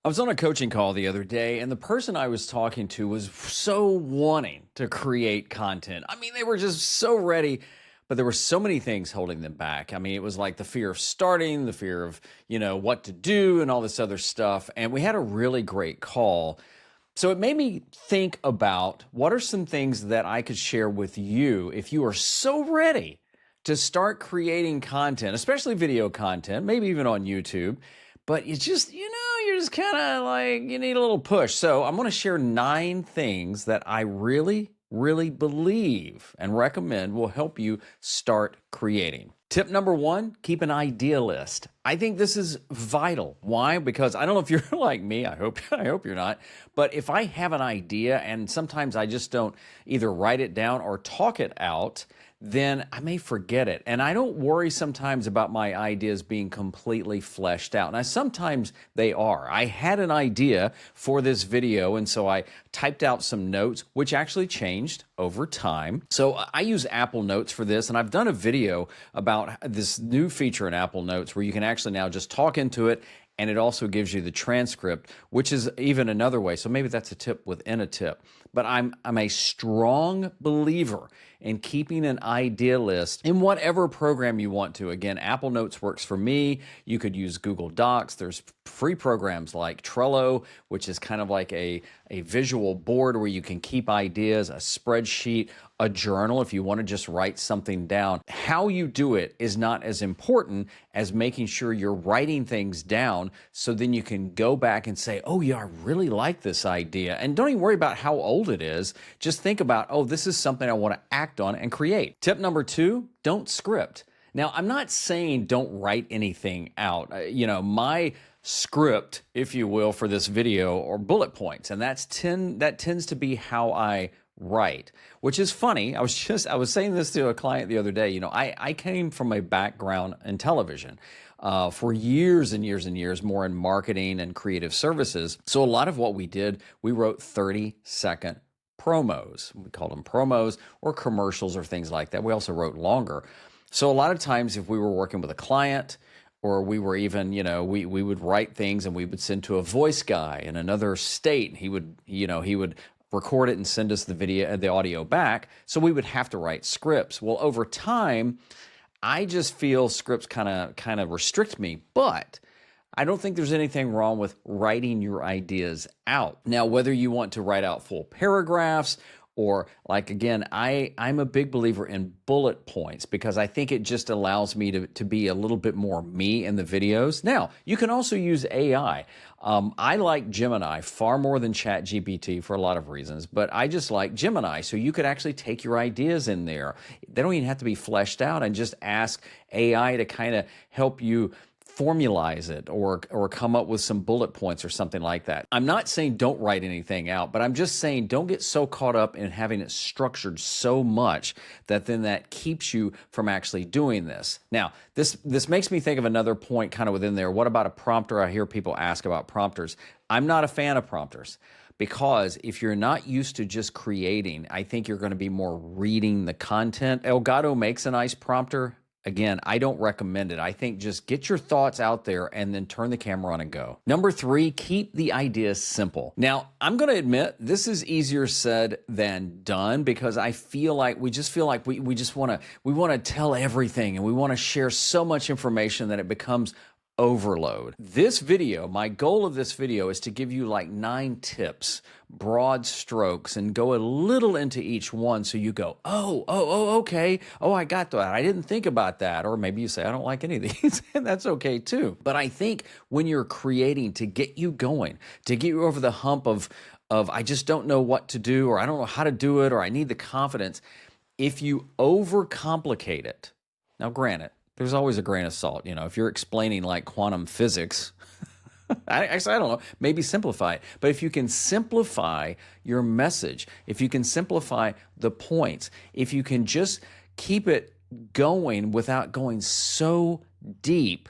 I was on a coaching call the other day, and the person I was talking to was so wanting to create content. I mean, they were just so ready, but there were so many things holding them back. I mean, it was like the fear of starting, the fear of, what to do and all this other stuff. And we had a really great call. So it made me think about what are some things that I could share with you if you are so ready to start creating content, especially video content, maybe even on YouTube. But you just, you're just kind of like, you need a little push. So I'm going to share 9 things that I really, really believe and recommend will help you start creating. Tip number 1, keep an idea list. I think this is vital. Why? Because I don't know if you're like me. I hope you're not. But if I have an idea and sometimes I just don't either write it down or talk it out, then I may forget it. And I don't worry sometimes about my ideas being completely fleshed out. Now, sometimes they are. I had an idea for this video, and so I typed out some notes, which actually changed over time. So I use Apple Notes for this, and I've done a video about this new feature in Apple Notes where you can actually now just talk into it, and it also gives you the transcript, which is even another way. So maybe that's a tip within a tip. But I'm a strong believer in keeping an idea list in whatever program you want to. Again, Apple Notes works for me. You could use Google Docs. There's free programs like Trello, which is kind of like a visual board where you can keep ideas, a spreadsheet, a journal if you want to just write something down. How you do it is not as important as making sure you're writing things down so then you can go back and say, oh yeah, I really like this idea. And don't even worry about how old it is. Just think about, oh, this is something I want to act on and create. Tip number 2, don't script. Now, I'm not saying don't write anything out. My script, if you will, for this video or bullet points, and that tends to be how I write, which is funny. I was saying this to a client the other day. I came from a background in television for years and years and years, more in marketing and creative services. So a lot of what we did, we wrote 30-second promos. We called them promos or commercials or things like that. We also wrote longer. So a lot of times if we were working with a client, or we were even, we would write things and we would send to a voice guy in another state. He would record it and send us the audio back. So we would have to write scripts. Well, over time, I just feel scripts kind of restrict me, but I don't think there's anything wrong with writing your ideas out. Now, whether you want to write out full paragraphs or again, I'm a big believer in bullet points because I think it just allows me to be a little bit more me in the videos. Now, you can also use AI. I like Gemini far more than ChatGPT for a lot of reasons, but I just like Gemini. So you could actually take your ideas in there. They don't even have to be fleshed out, and just ask AI to kind of help you formalize it or come up with some bullet points or something like that. I'm not saying don't write anything out, but I'm just saying don't get so caught up in having it structured so much that then that keeps you from actually doing this. Now, this makes me think of another point kind of within there. What about a prompter? I hear people ask about prompters. I'm not a fan of prompters, because if you're not used to just creating, I think you're going to be more reading the content. Elgato makes a nice prompter. Again, I don't recommend it. I think just get your thoughts out there and then turn the camera on and go. Number 3, keep the idea simple. Now, I'm going to admit this is easier said than done, because I feel like we want to tell everything, and we want to share so much information that it becomes overload. This video, my goal of this video is to give you 9 tips, broad strokes, and go a little into each one so you go, okay. Oh, I got that. I didn't think about that. Or maybe you say, I don't like any of these, and that's okay too. But I think when you're creating, to get you going, to get you over the hump of I just don't know what to do, or I don't know how to do it, or I need the confidence, if you overcomplicate it, now granted, there's always a grain of salt. If you're explaining quantum physics, I don't know, maybe simplify it. But if you can simplify your message, if you can simplify the points, if you can just keep it going without going so deep,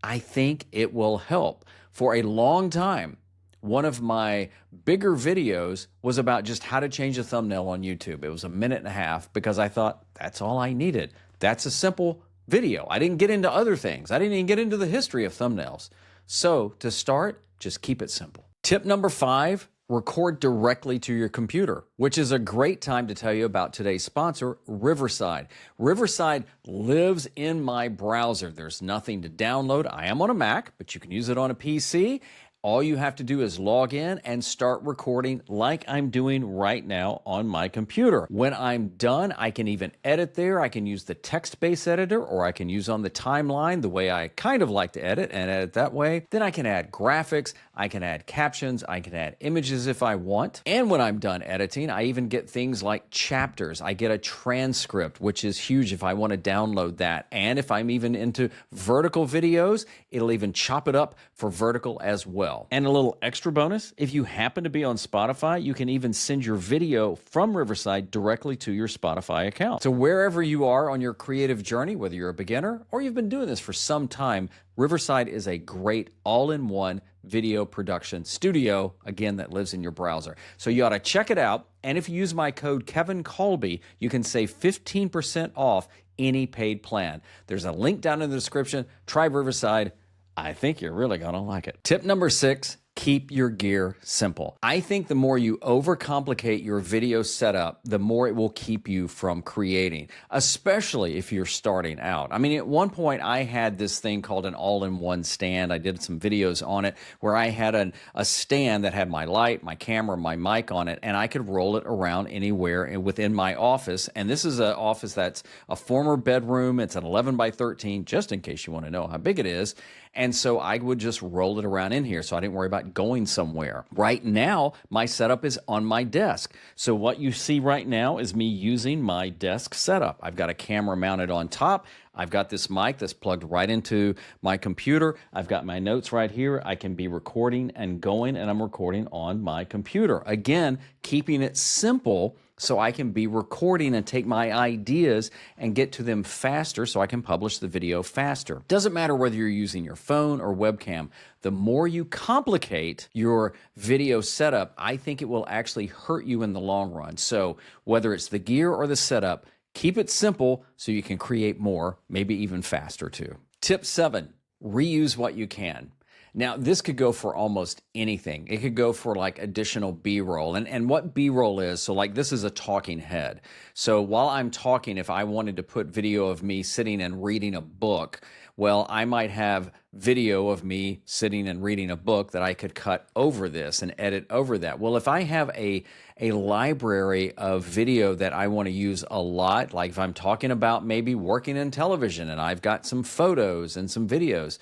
I think it will help. For a long time, one of my bigger videos was about just how to change a thumbnail on YouTube. It was 1.5 minutes because I thought that's all I needed. That's a simple video. I didn't get into other things. I didn't even get into the history of thumbnails. So to start, Just keep it simple. Tip number 5, record directly to your computer, which is a great time to tell you about today's sponsor, Riverside. Riverside lives in my browser. There's nothing to download. I am on a Mac, but you can use it on a PC. All you have to do is log in and start recording like I'm doing right now on my computer. When I'm done, I can even edit there. I can use the text-based editor, or I can use on the timeline the way I kind of like to edit and edit that way. Then I can add graphics, I can add captions, I can add images if I want. And when I'm done editing, I even get things like chapters. I get a transcript, which is huge if I want to download that. And if I'm even into vertical videos, it'll even chop it up for vertical as well. And a little extra bonus, if you happen to be on Spotify, you can even send your video from Riverside directly to your Spotify account. So wherever you are on your creative journey, whether you're a beginner or you've been doing this for some time, Riverside is a great all-in-one video production studio, again, that lives in your browser. So you ought to check it out. And if you use my code Kevin Colby, you can save 15% off any paid plan. There's a link down in the description. Try Riverside. I think you're really going to like it. Tip number 6, keep your gear simple. I think the more you overcomplicate your video setup, the more it will keep you from creating, especially if you're starting out. I mean, at one point I had this thing called an all-in-one stand. I did some videos on it where I had a stand that had my light, my camera, my mic on it, and I could roll it around anywhere within my office. And this is an office that's a former bedroom. It's an 11 by 13, just in case you want to know how big it is. And so I would just roll it around in here so I didn't worry about going somewhere. Right now, my setup is on my desk. So what you see right now is me using my desk setup. I've got a camera mounted on top. I've got this mic that's plugged right into my computer. I've got my notes right here. I can be recording and going, and I'm recording on my computer. Again, keeping it simple so I can be recording and take my ideas and get to them faster so I can publish the video faster. Doesn't matter whether you're using your phone or webcam. The more you complicate your video setup, I think it will actually hurt you in the long run. So whether it's the gear or the setup, keep it simple so you can create more, maybe even faster too. Tip 7, reuse what you can. Now, this could go for almost anything. It could go for like additional B-roll. And what B-roll is, so like this is a talking head. So while I'm talking, if I wanted to put video of me sitting and reading a book, well, I might have video of me sitting and reading a book that I could cut over this and edit over that. Well, if I have a library of video that I want to use a lot, like if I'm talking about maybe working in television and I've got some photos and some videos,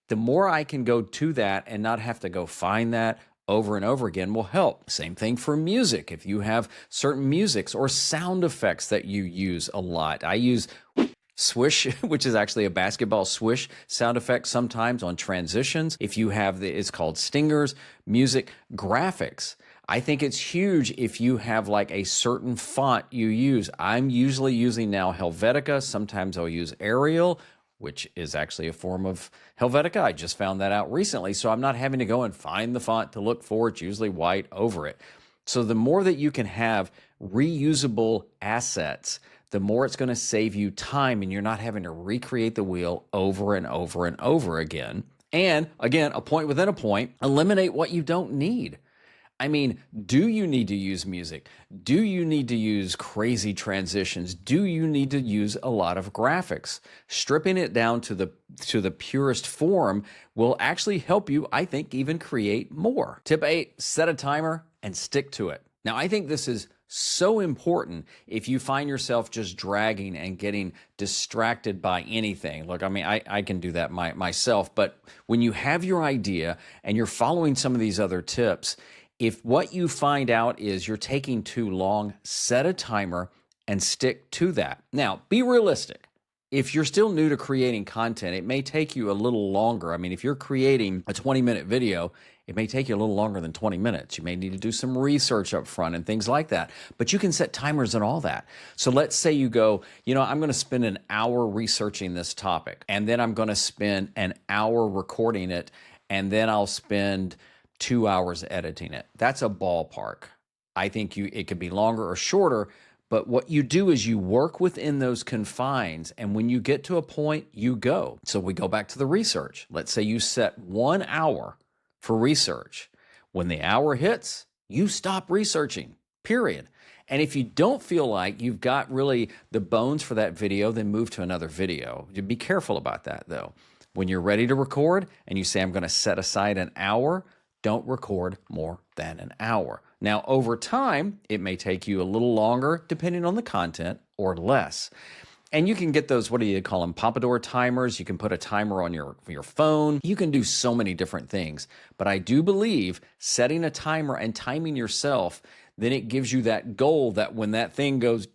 the more I can go to that and not have to go find that over and over again will help. Same thing for music. If you have certain musics or sound effects that you use a lot, I use swish, which is actually a basketball swish sound effect sometimes on transitions. If you have it's called stingers, music, graphics. I think it's huge if you have like a certain font you use. I'm usually using now Helvetica. Sometimes I'll use Arial, which is actually a form of Helvetica. I just found that out recently, so I'm not having to go and find the font to look for. It's usually white over it. So the more that you can have reusable assets, the more it's going to save you time and you're not having to recreate the wheel over and over and over again. And again, a point within a point, eliminate what you don't need. I mean, do you need to use music? Do you need to use crazy transitions? Do you need to use a lot of graphics? Stripping it down to the purest form will actually help you, I think, even create more. Tip 8, set a timer and stick to it. Now, I think this is so important if you find yourself just dragging and getting distracted by anything. Look, I mean, I can do that myself, but when you have your idea and you're following some of these other tips, if what you find out is you're taking too long, set a timer and stick to that. Now, be realistic. If you're still new to creating content, it may take you a little longer. I mean, if you're creating a 20-minute video, it may take you a little longer than 20 minutes. You may need to do some research up front and things like that. But you can set timers and all that. So let's say you go, I'm going to spend an hour researching this topic, and then I'm going to spend an hour recording it, and then I'll spend 2 hours editing it. That's a ballpark. I think it could be longer or shorter, but what you do is you work within those confines, and when you get to a point, you go. So we go back to the research. Let's say you set 1 hour for research. When the hour hits, you stop researching, period. And if you don't feel like you've got really the bones for that video, then move to another video. Be careful about that, though. When you're ready to record and you say, I'm going to set aside an hour, don't record more than an hour. Now, over time, it may take you a little longer, depending on the content, or less. And you can get those, what do you call them, Pomodoro timers. You can put a timer on your phone. You can do so many different things. But I do believe setting a timer and timing yourself, then it gives you that goal that when that thing goes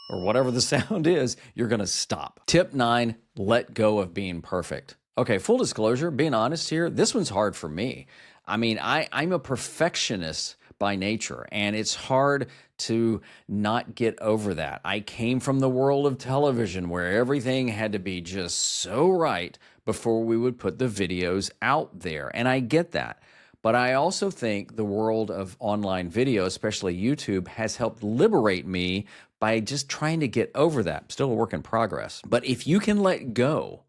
or whatever the sound is, you're going to stop. Tip 9, let go of being perfect. Okay, full disclosure, being honest here, this one's hard for me. I mean, I'm a perfectionist by nature, and it's hard to not get over that. I came from the world of television where everything had to be just so right before we would put the videos out there, and I get that. But I also think the world of online video, especially YouTube, has helped liberate me by just trying to get over that. Still a work in progress. But if you can let go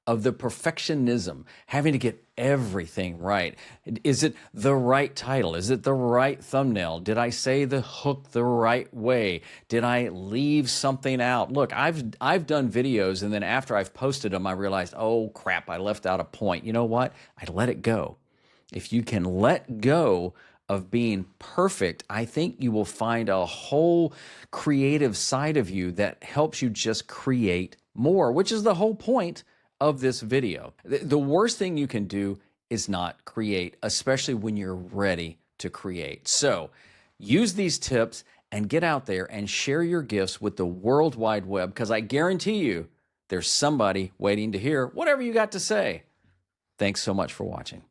of the perfectionism, having to get everything right. Is it the right title? Is it the right thumbnail? Did I say the hook the right way? Did I leave something out? Look, I've done videos, and then after I've posted them, I realized, oh crap, I left out a point. You know what? I let it go. If you can let go of being perfect, I think you will find a whole creative side of you that helps you just create more, which is the whole point of this video. The worst thing you can do is not create, especially when you're ready to create. So use these tips and get out there and share your gifts with the World Wide Web, because I guarantee you there's somebody waiting to hear whatever you got to say. Thanks so much for watching.